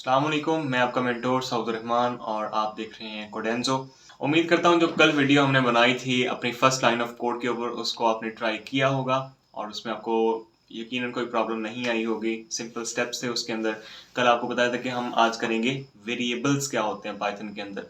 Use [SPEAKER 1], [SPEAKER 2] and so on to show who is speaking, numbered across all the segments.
[SPEAKER 1] अस्सलाम वालेकुम, मैं आपका मेंटोर सऊद रहमान और आप देख रहे हैं कोडेंजो। उम्मीद करता हूँ जो कल वीडियो हमने बनाई थी अपनी फर्स्ट लाइन ऑफ कोड के ऊपर, उसको आपने ट्राई किया होगा और उसमें आपको यकीनन कोई प्रॉब्लम नहीं आई होगी। सिंपल स्टेप्स थे उसके अंदर। कल आपको बताया था कि हम आज करेंगे वेरिएबल्स क्या होते हैं पाइथन के अंदर।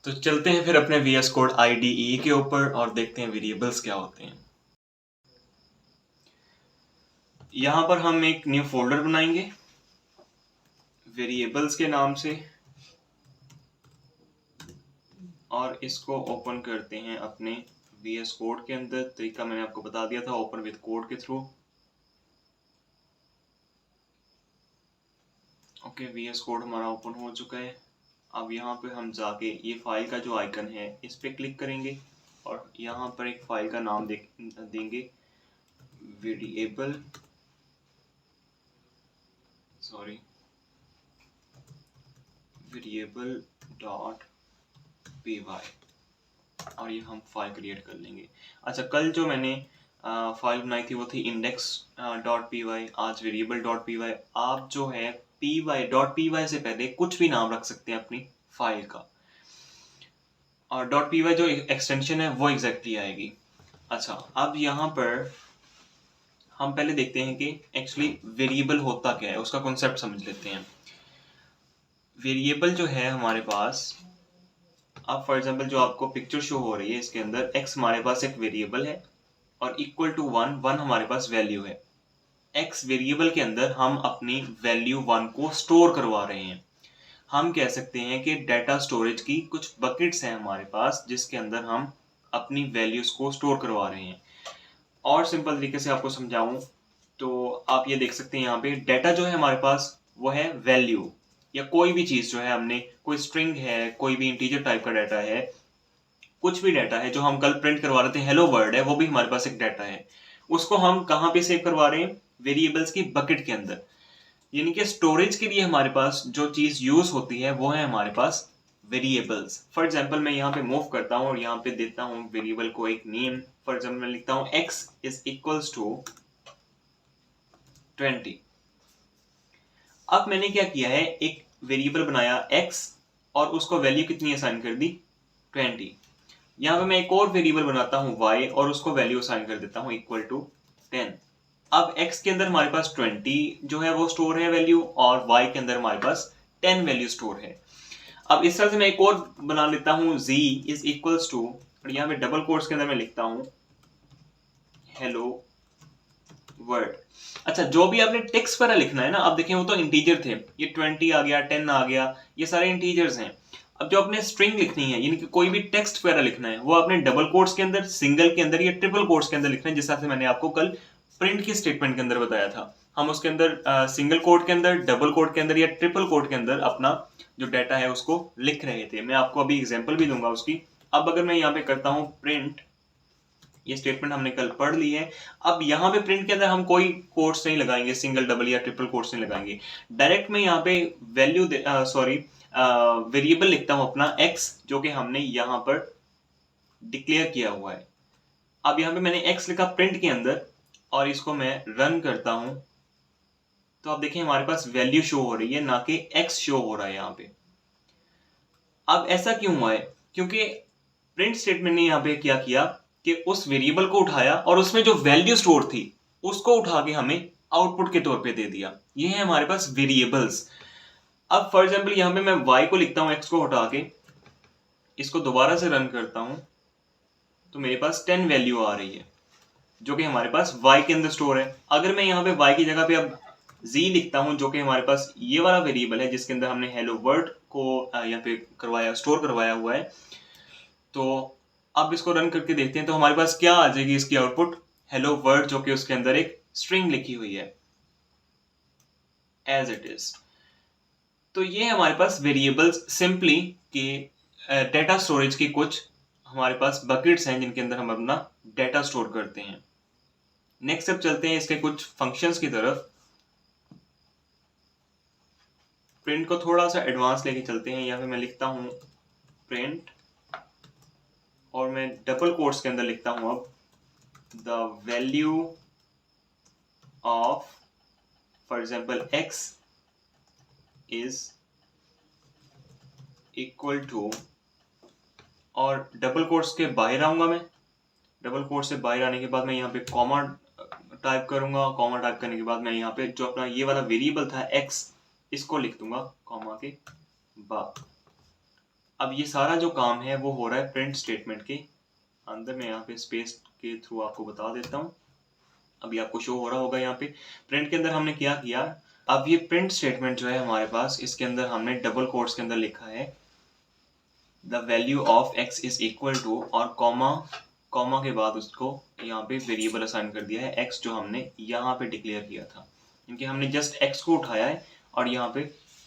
[SPEAKER 1] तो चलते हैं फिर अपने VS कोड IDE के ऊपर और देखते हैं वेरिएबल्स क्या होते हैं। यहाँ पर हम एक न्यू फोल्डर बनाएंगे वेरिएबल्स के नाम से और इसको ओपन करते हैं अपने VS कोड के अंदर। तरीका मैंने आपको बता दिया था, ओपन विद कोड के थ्रू। ओके, VS कोड हमारा ओपन हो चुका है। अब यहाँ पे हम जाके ये फाइल का जो आइकन है इस पे क्लिक करेंगे और यहाँ पर एक फाइल का नाम देंगे वेरिएबल वेरिएबल डॉट py और ये हम फाइल क्रिएट कर लेंगे। अच्छा, कल जो मैंने फाइल बनाई थी वो थी index.py, आज variable.py। आप जो है py.py से पहले कुछ भी नाम रख सकते हैं अपनी फाइल का और .py जो एक्सटेंशन है वो एग्जैक्टली आएगी। अच्छा, अब यहाँ पर हम पहले देखते हैं कि एक्चुअली वेरिएबल होता क्या है, उसका कॉन्सेप्ट समझ लेते हैं। वेरिएबल जो है हमारे पास, अब फॉर एग्जांपल जो आपको पिक्चर शो हो रही है इसके अंदर x हमारे पास एक वेरिएबल है और इक्वल टू 1 हमारे पास वैल्यू है। x वेरिएबल के अंदर हम अपनी वैल्यू 1 को स्टोर करवा रहे हैं। हम कह सकते हैं कि डाटा स्टोरेज की कुछ बकेट्स हैं हमारे पास जिसके अंदर हम अपनी वैल्यूज को स्टोर करवा रहे हैं। और सिंपल तरीके से आपको समझाऊं तो आप ये देख सकते हैं यहाँ पे डाटा जो है हमारे पास वो है वैल्यू या कोई भी चीज जो है, हमने कोई स्ट्रिंग है, कोई भी इंटीजर टाइप का डाटा है, कुछ भी डाटा है जो हम कल प्रिंट करवा रहे थे, हेलो वर्ल्ड है, वो भी हमारे पास एक डाटा है। उसको हम कहाँ पे सेव करवा रहे हैं? वेरिएबल्स की बकेट के अंदर। यानी कि स्टोरेज के लिए हमारे पास जो चीज यूज होती है वो है हमारे पास वेरिएबल्स। फॉर एग्जाम्पल मैं यहाँ पे मूव करता हूँ और यहाँ पे देता हूँ वेरिएबल को एक नेम। फॉर एग्जाम्पल मैं लिखता हूँ x इज इक्वल्स टू 20। अब मैंने क्या किया है, एक वेरिएबल बनाया x और उसको वैल्यू कितनी असाइन कर दी? 20। यहाँ पे मैं एक और वेरिएबल बनाता हूँ y और उसको वैल्यू असाइन कर देता हूँ इक्वल टू 10। अब x के अंदर हमारे पास 20 जो है वो स्टोर है वैल्यू और y के अंदर हमारे पास 10 वैल्यू स्टोर है। अब इस तरह से मैं एक और बना लेता हूँ z इज इक्वल्स टू, और यहाँ पे डबल कोट्स के अंदर मैं लिखता हूँ हेलो वर्ड। अच्छा, जो भी आपने टेक्स्ट पर लिखना है ना, आप देखें वो तो इंटीजर थे, ये 20 आ गया, 10 आ गया, ये सारे इंटीजर्स हैं। अब जो आपने स्ट्रिंग लिखनी है यानी कि कोई भी टेक्स्ट वगैरह लिखना है वो आपने डबल कोट्स के अंदर, सिंगल के अंदर या ट्रिपल कोट्स के अंदर लिखना है, जिस तरह से मैंने आपको कल प्रिंट की स्टेटमेंट के अंदर बताया था। हम उसके अंदर सिंगल कोट के अंदर, डबल कोट के अंदर या ट्रिपल कोट के अंदर अपना जो डाटा है उसको लिख रहे थे। मैं आपको अभी एग्जाम्पल भी दूंगा उसकी। अब अगर मैं यहाँ पे करता हूँ प्रिंट, ये स्टेटमेंट हमने कल पढ़ ली है। अब यहाँ पे प्रिंट के अंदर हम कोई कोट्स नहीं लगाएंगे, सिंगल डबल या ट्रिपल कोट्स नहीं लगाएंगे। डायरेक्ट मैं यहाँ पे वैल्यू वेरिएबल लिखता हूँ अपना x, जो कि हमने यहाँ पर डिक्लेयर किया हुआ है। अब यहाँ पे मैंने x लिखा प्रिंट के अंदर और इसको मैं रन करता हूं तो आप देखें हमारे पास वैल्यू शो हो रही है, ना कि x शो हो रहा है यहाँ पे। अब ऐसा क्यों हुआ है? क्योंकि प्रिंट स्टेटमेंट ने यहाँ पे क्या किया कि उस वेरिएबल को उठाया और उसमें जो वैल्यू स्टोर थी उसको उठा के हमें आउटपुट के तौर पे दे दिया। ये है हमारे पास वेरिएबल्स। अब फॉर एग्जाम्पल यहाँ पे मैं y को लिखता हूँ, x को हटा के इसको दोबारा से रन करता हूं तो मेरे पास 10 वैल्यू आ रही है जो कि हमारे पास y के अंदर स्टोर है। अगर मैं यहाँ पे y की जगह पे अब z लिखता हूं जो कि हमारे पास ये वाला वेरिएबल है जिसके अंदर हमने हेलो वर्ड को यहाँ पे करवाया, स्टोर करवाया हुआ है, तो अब इसको रन करके देखते हैं तो हमारे पास क्या आ जाएगी इसकी आउटपुट? हेलो वर्ड, जो कि उसके अंदर एक स्ट्रिंग लिखी हुई है एज इट इज। तो ये हमारे पास वेरिएबल्स सिंपली के डेटा स्टोरेज की कुछ हमारे पास बकेट्स हैं जिनके अंदर हम अपना डेटा स्टोर करते हैं। नेक्स्ट स्टेप चलते हैं इसके कुछ फंक्शंस की तरफ। प्रिंट को थोड़ा सा एडवांस लेके चलते हैं। यहाँ पे मैं लिखता हूँ प्रिंट और मैं डबल कोट्स के अंदर लिखता हूँ अब the value of for example x is equal to, और डबल कोट्स के बाहर आऊंगा मैं। डबल कोट से बाहर आने के बाद मैं यहाँ पे कॉमा टाइप करूंगा। कॉमा टाइप करने के बाद मैं यहाँ पे जो अपना ये वाला वेरिएबल था x, इसको लिख दूंगा कॉमा के बाद। अब ये सारा जो काम है वो हो रहा है प्रिंट स्टेटमेंट के अंदर। मैं यहाँ पे स्पेस के थ्रू आपको बता देता हूँ। अभी आपको शो हो रहा होगा यहाँ पे प्रिंट के अंदर हमने क्या किया। अब ये प्रिंट स्टेटमेंट जो है हमारे पास, इसके अंदर हमने डबल कोट्स के अंदर लिखा है the value of x is equal to, और कॉमा के बाद उसको यहाँ पे वेरिएबल असाइन कर दिया है x, जो हमने यहाँ पे डिक्लेयर किया था, क्योंकि हमने जस्ट x को उठाया है और यहाँ पे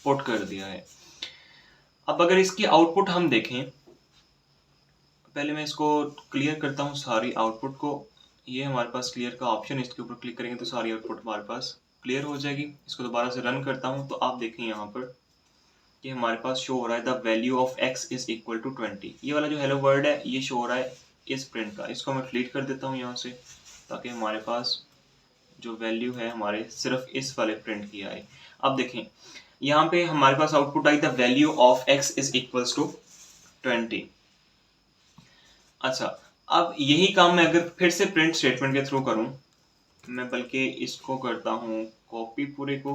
[SPEAKER 1] पुट कर दिया है। अब अगर इसकी आउटपुट हम देखें, पहले मैं इसको क्लियर करता हूँ सारी आउटपुट को। ये हमारे पास क्लियर का ऑप्शन, इसके ऊपर क्लिक करेंगे तो सारी आउटपुट हमारे पास क्लियर हो जाएगी। इसको दोबारा से रन करता हूँ तो आप देखें यहाँ पर कि हमारे पास शो हो रहा है the value of x is equal to 20। ये वाला जो हेलो वर्ड है ये शो हो रहा है इस प्रिंट का। इसको मैं डिलीट कर देता हूँ यहाँ से, ताकि हमारे पास जो वैल्यू है हमारे सिर्फ इस वाले प्रिंट की आए। अब देखें यहाँ पे हमारे पास output I the value of x is equals to 20। अच्छा, अब यही काम मैं अगर फिर से प्रिंट स्टेटमेंट के थ्रू करूं, मैं बल्कि इसको करता हूं कॉपी पूरे को,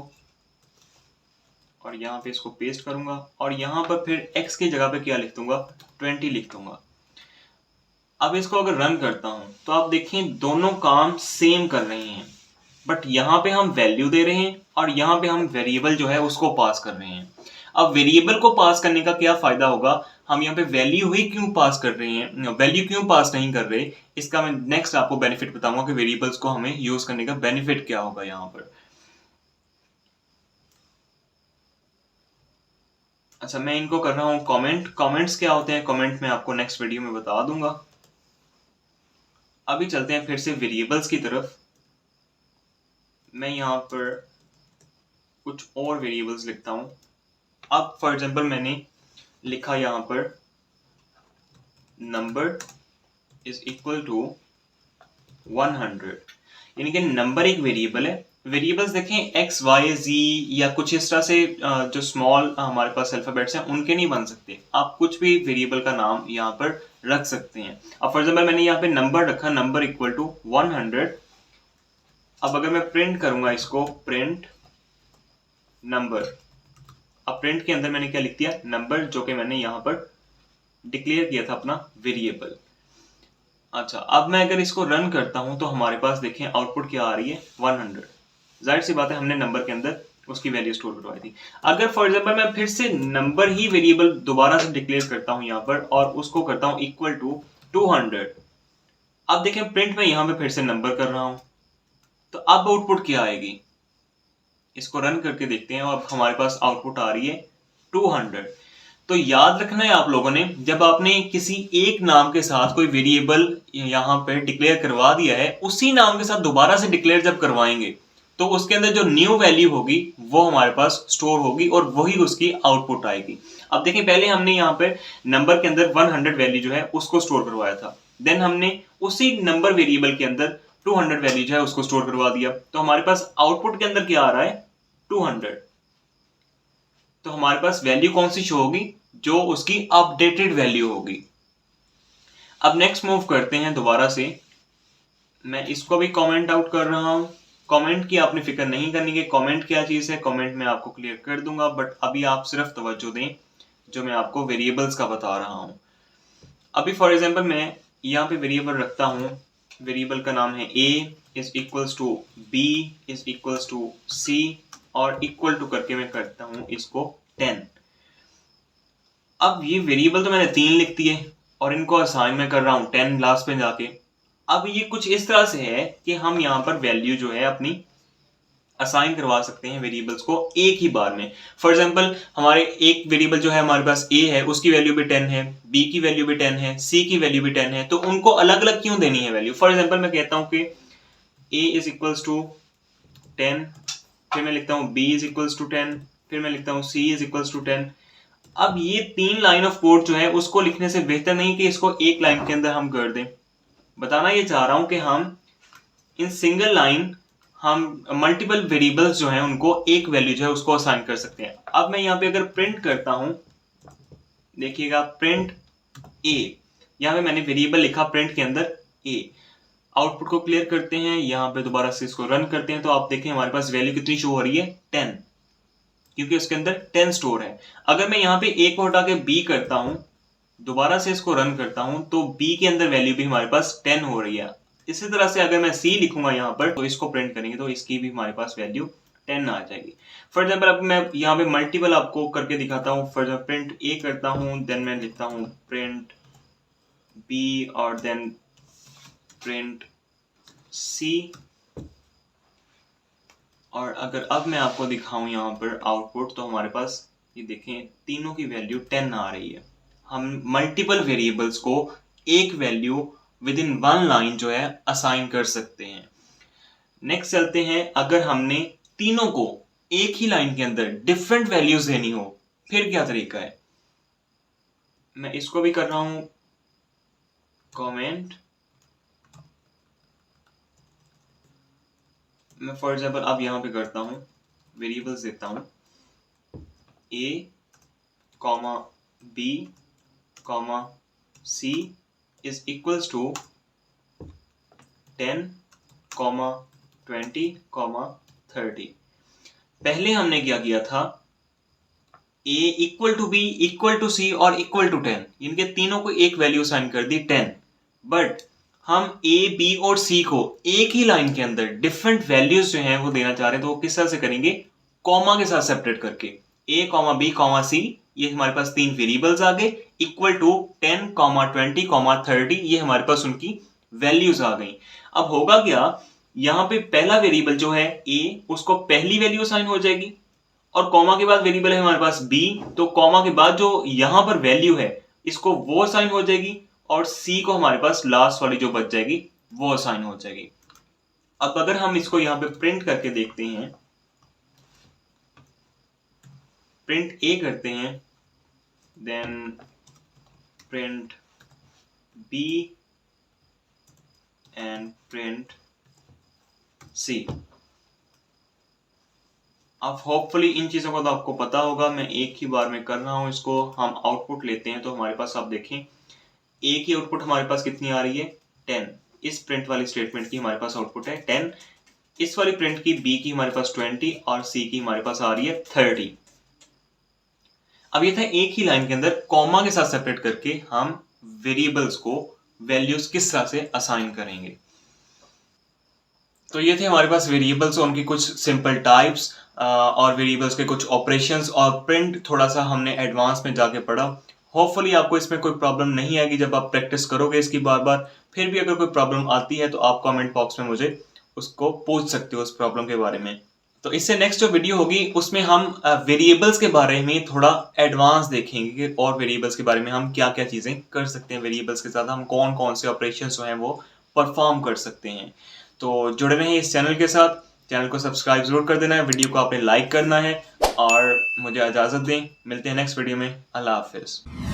[SPEAKER 1] और यहाँ पे इसको पेस्ट करूंगा, और यहाँ पर फिर x की जगह पे क्या लिख दूंगा, 20 लिख दूंगा। अब इसको अगर रन करता हूं तो आप देखें दोनों काम सेम कर रहे हैं, बट यहाँ पे हम वैल्यू दे रहे हैं और यहाँ पे हम वेरिएबल जो है उसको पास कर रहे हैं। अब वेरिएबल को पास करने का क्या फायदा होगा, हम यहाँ पे वैल्यू ही क्यों पास कर रहे हैं, वैल्यू क्यों पास नहीं कर रहे, इसका मैं नेक्स्ट आपको बेनिफिट बताऊंगा कि वेरिएबल्स को हमें यूज करने का बेनिफिट क्या होगा यहाँ पर। अच्छा, मैं इनको कर रहा हूँ कमेंट्स क्या होते हैं कमेंट मैं आपको नेक्स्ट वीडियो में बता दूंगा। अभी चलते हैं फिर से वेरिएबल्स की तरफ। मैं यहाँ पर कुछ और वेरिएबल्स लिखता हूँ। अब फॉर एग्जांपल मैंने लिखा यहाँ पर नंबर इज इक्वल टू 100, यानी कि नंबर एक वेरिएबल है। वेरिएबल्स देखें x, y, z या कुछ इस तरह से जो स्मॉल हमारे पास अल्फाबेट्स हैं उनके नहीं बन सकते। आप कुछ भी वेरिएबल का नाम यहाँ पर रख सकते हैं। अब फॉर एग्जांपल मैंने यहाँ पे नंबर रखा, नंबर इक्वल टू 100। अब अगर मैं प्रिंट करूंगा इसको, प्रिंट नंबर, अब प्रिंट के अंदर मैंने क्या लिख दिया, नंबर, जो कि मैंने यहाँ पर डिक्लेयर किया था अपना वेरिएबल। अच्छा, अब मैं अगर इसको रन करता हूं तो हमारे पास देखें आउटपुट क्या आ रही है, 100। जाहिर सी बात है हमने नंबर के अंदर उसकी वैल्यू स्टोर करवाई थी। अगर फॉर एग्जांपल मैं फिर से नंबर ही वेरिएबल दोबारा से डिक्लेयर करता हूं यहाँ पर और उसको करता हूं इक्वल टू 200, अब देखें प्रिंट में यहाँ पे फिर से नंबर कर रहा हूं, तो अब आउटपुट क्या आएगी, इसको रन करके देखते हैं। अब हमारे पास आउटपुट आ रही है 200। तो याद रखना है आप लोगों ने, जब आपने किसी एक नाम के साथ कोई वेरिएबल यहाँ पे डिक्लेयर करवा दिया है, उसी नाम के साथ दोबारा से डिक्लेयर जब करवाएंगे तो उसके अंदर जो न्यू वैल्यू होगी वो हमारे पास स्टोर होगी और वही उसकी आउटपुट आएगी। अब देखें पहले हमने यहाँ पे नंबर के अंदर 100 वैल्यू जो है उसको स्टोर करवाया था, देन हमने उसी नंबर वेरिएबल के अंदर 200 वैल्यू जो है उसको स्टोर करवा दिया, तो हमारे पास आउटपुट के अंदर क्या आ रहा है, 200। तो हमारे पास वैल्यू कौन सी शो होगी, जो उसकी अपडेटेड वैल्यू होगी। अब नेक्स्ट मूव करते हैं दोबारा से, मैं इसको भी कमेंट आउट कर रहा हूं। कमेंट की आपने फिक्र नहीं करनी कि कमेंट क्या चीज है, कमेंट मैं आपको क्लियर कर दूंगा, बट अभी आप सिर्फ तवज्जो दें जो मैं आपको वेरिएबल्स का बता रहा हूं। अभी फॉर एग्जांपल मैं यहाँ पे वेरिएबल रखता हूं, वेरिएबल का नाम है a is equals to b is equals to c, और इक्वल टू करके मैं करता हूं इसको 10। अब ये वेरिएबल तो मैंने 3 लिख दिए और इनको असाइन मैं कर रहा हूं 10 लास्ट पे जाके। अब ये कुछ इस तरह से है कि हम यहाँ पर वैल्यू जो है अपनी असाइन करवा सकते हैं वेरिएबल्स को एक ही बार में। फॉर एग्जांपल हमारे एक वेरिएबल जो है हमारे पास a है, उसकी वैल्यू भी 10 है, b की वैल्यू भी 10 है, c की वैल्यू भी 10 है, तो उनको अलग अलग क्यों देनी है वैल्यू। फॉर एग्जांपल मैं कहता हूं कि a इज इक्वल्स टू 10, फिर मैं लिखता हूं b इज इक्वल्स टू 10, फिर मैं लिखता हूं c इज इक्वल्स टू 10। अब ये 3 लाइन ऑफ कोड जो है उसको लिखने से बेहतर नहीं कि इसको एक लाइन के अंदर हम कर दें। बताना ये चाह रहा हूं कि हम इन सिंगल लाइन हम मल्टीपल वेरिएबल्स जो हैं उनको एक वैल्यू जो है उसको असाइन कर सकते हैं। अब मैं यहाँ पे अगर प्रिंट करता हूं देखिएगा प्रिंट ए, यहाँ पे मैंने वेरिएबल लिखा प्रिंट के अंदर ए। आउटपुट को क्लियर करते हैं, यहाँ पे दोबारा से इसको रन करते हैं तो आप देखें हमारे पास वैल्यू कितनी शो हो रही है 10, क्योंकि उसके अंदर 10 स्टोर है। अगर मैं यहाँ पे ए को हटा के बी करता हूं, दोबारा से इसको रन करता हूं, तो बी के अंदर वैल्यू भी हमारे पास 10 हो रही है। इसी तरह से अगर मैं सी लिखूंगा यहाँ पर तो इसको प्रिंट करेंगे तो इसकी भी हमारे पास वैल्यू 10 आ जाएगी। फॉर एग्जाम्पल अब मैं यहाँ पे मल्टीपल आपको करके दिखाता हूँ। फॉर एग्जाम्पल प्रिंट ए करता हूँ, देन मैं लिखता हूँ प्रिंट बी और देन प्रिंट सी। और अगर अब मैं आपको दिखाऊं यहाँ पर आउटपुट, तो हमारे पास ये देखें तीनों की वैल्यू 10 आ रही है। हम मल्टीपल वेरिएबल्स को एक value with in one line जो है असाइन कर सकते हैं। नेक्स्ट चलते हैं, अगर हमने तीनों को एक ही लाइन के अंदर डिफरेंट वैल्यूज देनी हो फिर क्या तरीका है। मैं इसको भी कर रहा हूं कमेंट। मैं फॉर एग्जाम्पल अब यहां पे करता हूं वेरिएबल्स देता हूं a, b, c is equals to 10, 20, 30। पहले हमने क्या किया था, a equal to b equal to c और इक्वल टू 10, इनके तीनों को एक वैल्यू साइन कर दी 10। बट हम a, b और c को एक ही लाइन के अंदर डिफरेंट वैल्यूज जो हैं वो देना चाह रहे हैं, तो वो किस तरह से करेंगे, कॉमा के साथ सेपरेट करके a, b, c, ये हमारे पास तीन वेरिएबल्स आ गए, इक्वल टू 10, 20, 30, ये हमारे पास उनकी वैल्यूज आ गई। अब होगा क्या, यहाँ पे पहला वेरिएबल जो है a, उसको पहली वैल्यू साइन हो जाएगी, और कॉमा के बाद वेरिएबल है हमारे पास b, तो कॉमा के बाद जो यहां पर वैल्यू है इसको वो साइन हो जाएगी, और c को हमारे पास लास्ट वाली जो बच जाएगी वो साइन हो जाएगी। अब अगर हम इसको यहां पे प्रिंट करके देखते हैं, प्रिंट a करते हैं, then print b and print c। अब होपफुली इन चीजों का तो आपको पता होगा, मैं एक ही बार में कर रहा हूं इसको। हम आउटपुट लेते हैं तो हमारे पास आप देखें a की आउटपुट हमारे पास कितनी आ रही है 10, इस प्रिंट वाली स्टेटमेंट की हमारे पास आउटपुट है 10, इस वाली प्रिंट की b की हमारे पास 20 और c की हमारे पास आ रही है 30। अब ये था एक ही लाइन के अंदर कॉमा के साथ सेपरेट करके हम वेरिएबल्स को वैल्यूज किस तरह से असाइन करेंगे। तो ये थे हमारे पास वेरिएबल्स और उनकी कुछ सिंपल टाइप्स और वेरिएबल्स के कुछ ऑपरेशंस, और प्रिंट थोड़ा सा हमने एडवांस में जाके पढ़ा। होपफुली आपको इसमें कोई प्रॉब्लम नहीं आएगी जब आप प्रैक्टिस करोगे इसकी बार बार। फिर भी अगर कोई प्रॉब्लम आती है तो आप कमेंट बॉक्स में मुझे उसको पूछ सकते हो उस प्रॉब्लम के बारे में। तो इससे नेक्स्ट जो वीडियो होगी उसमें हम वेरिएबल्स के बारे में थोड़ा एडवांस देखेंगे, और वेरिएबल्स के बारे में हम क्या क्या चीज़ें कर सकते हैं, वेरिएबल्स के साथ हम कौन कौन से ऑपरेशन जो हैं वो परफॉर्म कर सकते हैं। तो जुड़े रहें इस चैनल के साथ, चैनल को सब्सक्राइब जरूर कर देना है, वीडियो को आपने लाइक करना है, और मुझे इजाज़त दें। मिलते हैं नेक्स्ट वीडियो में। अल्लाह हाफिज़।